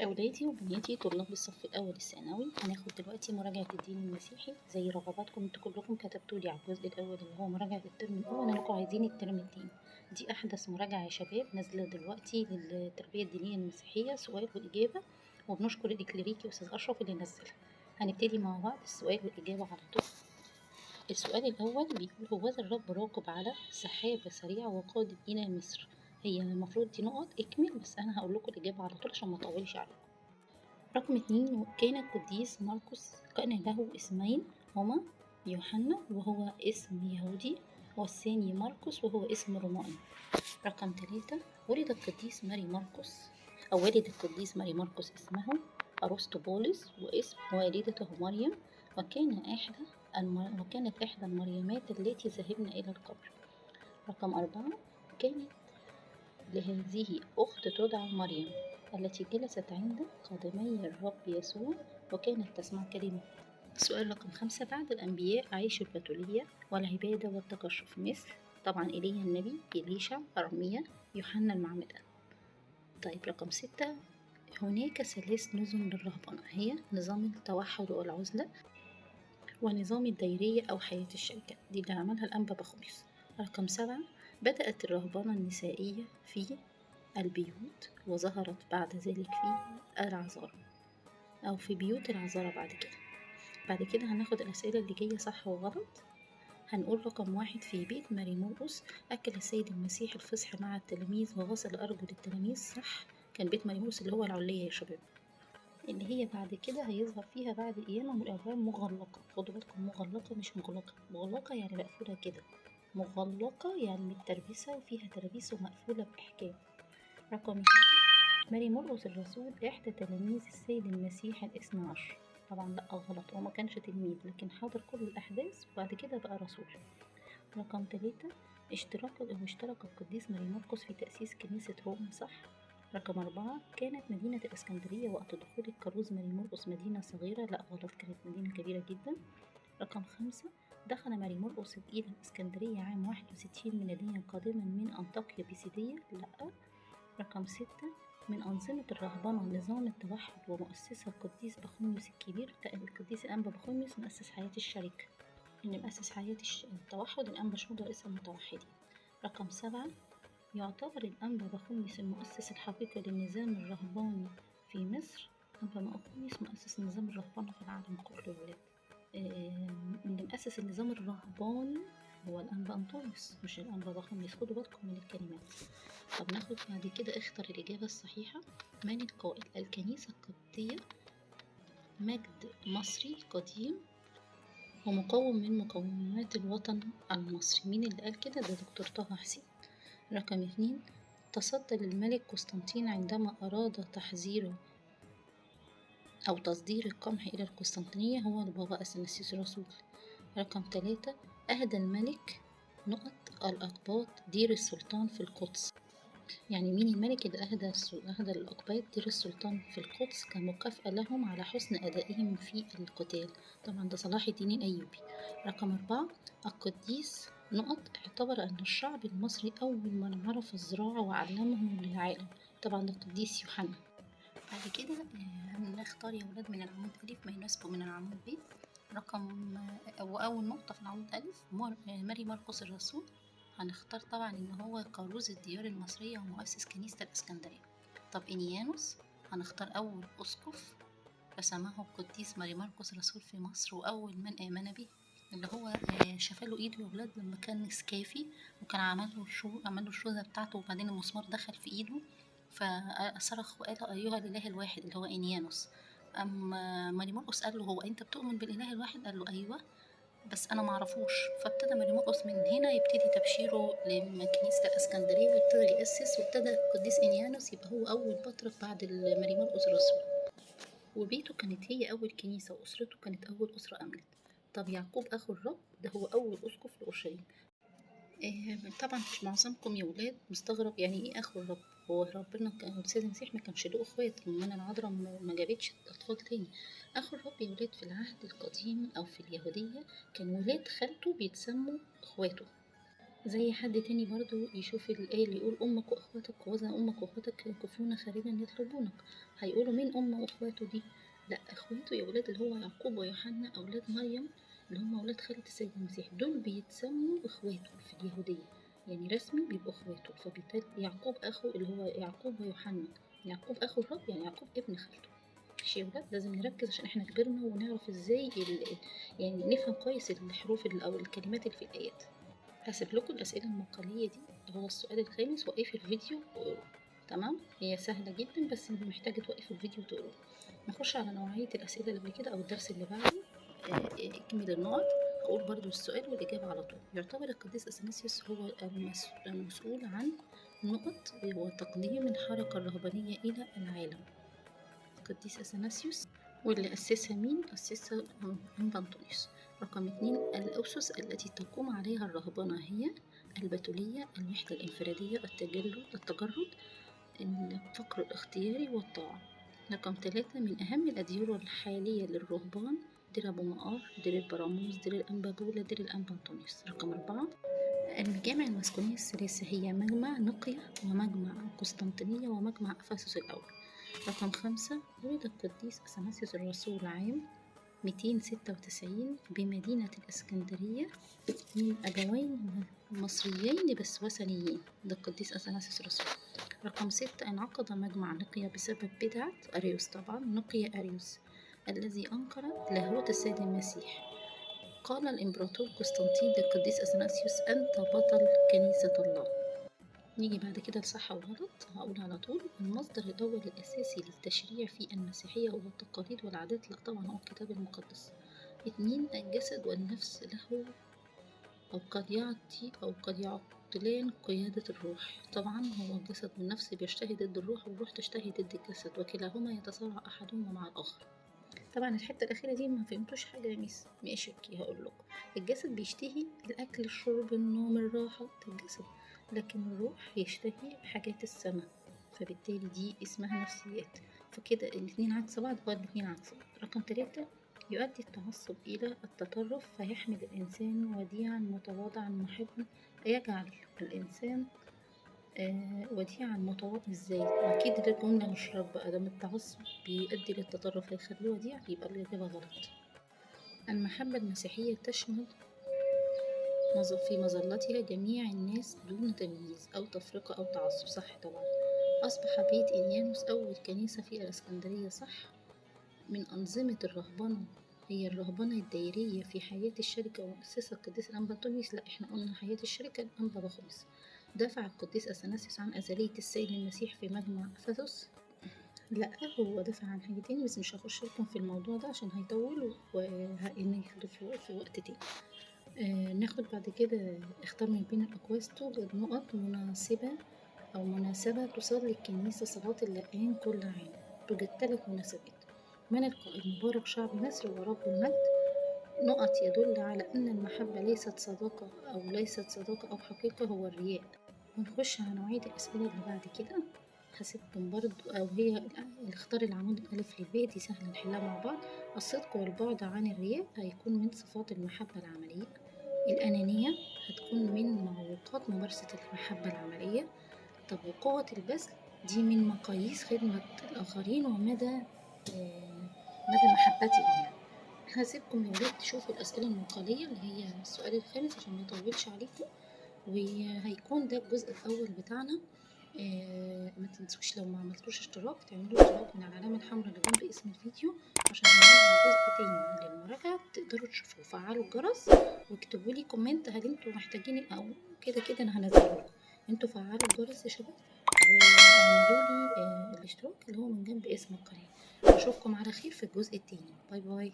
أولادي وبناتي طلاب الصف الأول الثانوي، هناخد دلوقتي مراجعة الدين المسيحي زي رغباتكم. انتوا كلكم كتبتولي على الجزء الأول اللي هو مراجعة الترم الأول انكم عايزين الترم التاني. دي أحدث مراجعة يا شباب نازلة دلوقتي للتربية الدينية المسيحية، سؤال وإجابة، وبنشكر الإكليريكي أستاذ أشرف اللي نزلها. هنبتدي مع بعض السؤال والإجابة على طول. السؤال الأول بيقول: هوذا الرب راكب على سحابة سريعة وقادم إلى مصر. هي المفروض دي نقط اكمل، بس أنا هقول لكم الإجابة على طول عشان ما أطولش عليكم. رقم 2: كان القديس مرقس كان له اسمين، هما يوحنا وهو اسم يهودي، والثاني مرقس وهو اسم روماني. رقم 3: ولد القديس ماري مرقس اسمه أرسطبولس، واسم والدته مريم، وكانت إحدى المريمات التي ذهبن إلى القبر. رقم 4: كانت لهذه أخت تدعى مريم التي جلست عند قدمي الرب يسوع وكانت تسمع كلمة. سؤال رقم 5: بعد الأنبياء عاشوا البتولية والعبادة والتقشف، مثل طبعا إيليا النبي، إليشع، أرميا، يوحنا المعمدان. طيب رقم 6: هناك 3 نظم للرهبنة، هي نظام التوحد والعزلة، ونظام الديرية أو حياة الشركة، دي اللي عملها الأنبا بخمس. رقم 7: بدأت الرهبنة النسائية في البيوت، وظهرت بعد ذلك في العذارى أو في بيوت العذارى. بعد كده هناخد الأسئلة اللي جاية صح وغلط. هنقول رقم 1: في بيت ماري مرقس أكل السيد المسيح الفصح مع التلاميذ وغسل أرجل التلاميذ. صح، كان بيت ماري مرقس اللي هو العلية يا شباب، اللي هي بعد كده هيظهر فيها بعد القيامة من الأبواب مغلقة. خدوا بالكم، مغلقة مش مغلقة. مغلقة يعني مقفولة كده، مغلقة يعني متربسة وفيها ترابيس ومقفولة بإحكام. رقم 2: ماري مرقس الرسول إحدى تلاميذ السيد المسيح الاثنى عشر. طبعا لأ، غلط، هو ما كانش تلميذ لكن حضر كل الأحداث وبعد كده بقى رسول. رقم 3: اشترك القديس ماري مرقس في تأسيس كنيسة روما. صح. رقم 4: كانت مدينة الإسكندرية وقت دخول الكاروز ماري مرقس مدينة صغيرة. لأ غلط، كانت مدينة كبيرة جدا. رقم 5: دخل ماري مرقس إلى الإسكندرية عام 61 ميلاديا قادما من أنطاكيا بيسيدية. لأ. رقم 6: من أنظمة الرهبنة نظام التوحد ومؤسسها القديس بخوميوس الكبير. القديس الأنبا بخوميوس مؤسس حياة الشركة، اللي مؤسس حياة التوحد الأنبا شنودة رئيس المتوحدين. رقم 7: يعتبر الأنبا بخوميوس المؤسس الحقيقي للنظام الرهباني في مصر. أنبا بخوميوس مؤسس نظام الرهبنة في العالم كله يا ولاد. اللي مؤسس النظام الرهباني هو الأنبا أنطونيوس مش الأنبا بخوميوس، خدوا بالكم من الكلمات. طب ناخد بعد كده اختر الإجابة الصحيحة. من القائل الكنيسة القبطية مجد مصري قديم ومقوم من مقومات الوطن المصري؟ مين اللي قال كده؟ ده دكتور طه حسين. رقم 2: تصدى للملك قسطنطين عندما أراد تحذيره أو تصدير القمح إلى القسطنطينية هو البابا أثناسيوس الرسول. رقم 3: أهدى الملك الأقباط دير السلطان في القدس. يعني مين الملك اللي أهدى الأقباط دير السلطان في القدس كمكافأة لهم على حسن أدائهم في القتال؟ طبعا ده صلاح الدين الأيوبي. رقم 4: القديس اعتبر أن الشعب المصري أول من عرف الزراعة وعلمه للعالم. طبعا ده القديس يوحنا. بعد كده هنختار يا ولاد من العمود ألف ما يناسبه من العمود ب. رقم وأول نقطة في العمود ألف ماري مرقس الرسول. هنختار طبعا إن هو كاروز الديار المصرية ومؤسس كنيسة الإسكندرية. طب إنيانوس هنختار أول أسقف رسمه القديس ماري مرقس الرسول في مصر وأول من آمن به، اللي هو شفاله إيده يا ولاد لما كان سكافي وكان عمل له الشوذة بتاعته وبعدين المسمار دخل في إيده فصرخ وقال أيها الإله الواحد اللي هو إنيانوس. أما ماري مرقس قال له هو أنت بتؤمن بالإله الواحد؟ قال له أيوه بس أنا معرفوش. فابتدى ماري مرقس من هنا يبتدي تبشيره لكنيسة الإسكندرية وابتدى يأسس، وابتدى القديس إنيانوس يبقى هو أول بطرك بعد ماري مرقس الرسول، وبيته كانت هي أول كنيسة وأسرته كانت أول أسرة أمنت. طب يعقوب أخو الرب ده هو أول أسقف لأورشليم. طبعا معظمكم يا ولاد مستغرب يعني ايه اخو الرب. هو ربنا كان السيد المسيح ما كانش له اخوات، من العذراء ما جابتش اطفال تاني. اخو الرب يا ولاد في العهد القديم او في اليهودية كان ولاد خالته بيتسموا اخواته. زي حد تاني برضو يشوف الآية اللي يقول أمك وأخواتك وإذا أمك وأخواتك يقفون خارجا يطلبونك، هيقولوا مين أمه وأخواته دي؟ لأ، أخواته يا ولاد اللي هو يعقوب ويوحنا أولاد مريم، اللي هم أولاد خالة السيد المسيح، دول بيتسموا إخواته في اليهودية، يعني رسمي بيبقوا إخواته، فبالتالي يعقوب أخو اللي هو يعقوب ويوحنا، يعقوب أخو الرب يعني يعقوب ابن خالته. ماشي يا ولاد، لازم نركز عشان احنا كبرنا ونعرف ازاي يعني نفهم كويس الحروف أو الكلمات اللي في الآيات. هسيب لكم الأسئلة المقالية دي، هو السؤال الخامس، وقفي الفيديو وقروه. تمام، هي سهلة جدا بس محتاجة توقفي الفيديو وتقروه. نخش على نوعية الأسئلة اللي قبل كده أو الدرس اللي بعده. اكمل النقط، هقول برضو السؤال والإجابة على طول. يعتبر القديس أثناسيوس هو المسؤول عن نقط وتقديم الحركة الرهبانية إلى العالم. القديس أثناسيوس، واللي أسسها مين؟ أسسها أنبا أنطونيوس. رقم 2، الأسس التي تقوم عليها الرهبنة هي البتولية، الوحدة الانفرادية، التجرد، الفقر الاختياري والطاعة. رقم 3، من أهم الأديرة الحالية للرهبان دير أبو مقار، دير البراموس، دير الأنبا بولا، دير الأنبا أنطونيوس. رقم 4، المجامع المسكونية الثلاثة هي مجمع نقية ومجمع قسطنطينية ومجمع أفسس الأول. رقم 5، ولد القديس أثناسيوس الرسول عام 296 بمدينة الإسكندرية من أبوين مصريين بس وثنيين، ده القديس أثناسيوس الرسول. رقم 6، انعقد مجمع نقية بسبب بدعة أريوس، طبعا نقية أريوس الذي أنكر لاهوت السيد المسيح. قال الإمبراطور قسطنطين للقديس أثناسيوس: أنت بطل كنيسة الله. نيجي بعد كده لصح وغلط، هقول على طول. المصدر الأول الأساسي للتشريع في المسيحية هو التقاليد والعادات، لا طبعا هو الكتاب المقدس. 2، الجسد والنفس له أو قد يعطلان قيادة الروح، طبعا هو الجسد والنفس بيشتهي ضد الروح والروح تشتهي ضد الجسد، وكلاهما يتصارع أحدهما مع الآخر. طبعا الحتة الأخيرة دي ما فهمتوش حاجة يا ميس، ماشي اوكي، هقول لكم. الجسد بيشتهي الأكل، الشرب، النوم، الراحة، ده الجسد، لكن الروح يشتهي حاجات السماء، فبالتالي دي اسمها نفسيات. فكده الاتنين عكس بعض، الاتنين عكس بعض. رقم 3، يؤدي التعصب إلى التطرف فيحمل الإنسان وديعا متواضعا محبا، يجعل الإنسان وديعا متواضع. ازاي؟ اكيد ده جملة مش رب، ادم التعصب بيؤدي للتطرف هيخليه وديع، يبقى الإجابة غلط. المحبة المسيحية تشمل في مظلتها جميع الناس دون تمييز أو تفرقة أو تعصب، صح طبعا. أصبح بيت إليانوس أول كنيسة في الإسكندرية، صح. من أنظمة الرهبنة هي الرهبنة الدائرية في حياة الشركة ومؤسسة القديس الأنبا أنطونيوس، لا احنا قلنا حياة الشركة الأنبا بخمس. دافع القديس أثناسيوس عن أزلية السيد المسيح في مجمع أفسس، لا هو دافع عن حاجة تاني بس مش هخش لكم في الموضوع ده عشان هيطول وهناخده في وقت تاني. ناخد بعد كده اختار من بين الأقواس توجد نقط مناسبة أو مناسبة تصلي الكنيسة صلاة اللقان كل عام. توجد 3 مناسبات. من القائل: مبارك شعب مصر ورب المجد. نقط يدل على أن المحبة ليست صداقة أو حقيقة، هو الرياء. ونخش على نوعية الأسئلة اللي بعد كده، هسيبكم برضو، أو هي اللي اختار العمود الألف للباء دي سهلة نحلها مع بعض. الصدق والبعد عن الرياء هيكون من صفات المحبة العملية. الأنانية هتكون من معوقات ممارسة المحبة العملية. طب وقوة البذل دي من مقاييس خدمة الآخرين ومدى محبتهم يعني. هسيبكم يا ولاد تشوفوا الأسئلة المقالية اللي هي السؤال الخامس عشان ما يطولش عليكم، وهيكون ده الجزء الأول بتاعنا. ما تنسوش لو ما عملتوش اشتراك تعملوا اشتراك من العلامة الحمراء اللي جنب اسم الفيديو عشان هنعمل جزء تاني للمراجعة تقدروا تشوفوه. فعلوا الجرس واكتبوا لي كومنت هل انتوا محتاجين، او كده كده انا هنزله لكم. انتوا فعلوا الجرس يا شباب واعملوا لي الاشتراك اللي هو من جنب اسم القناة. اشوفكم على خير في الجزء التاني. باي باي.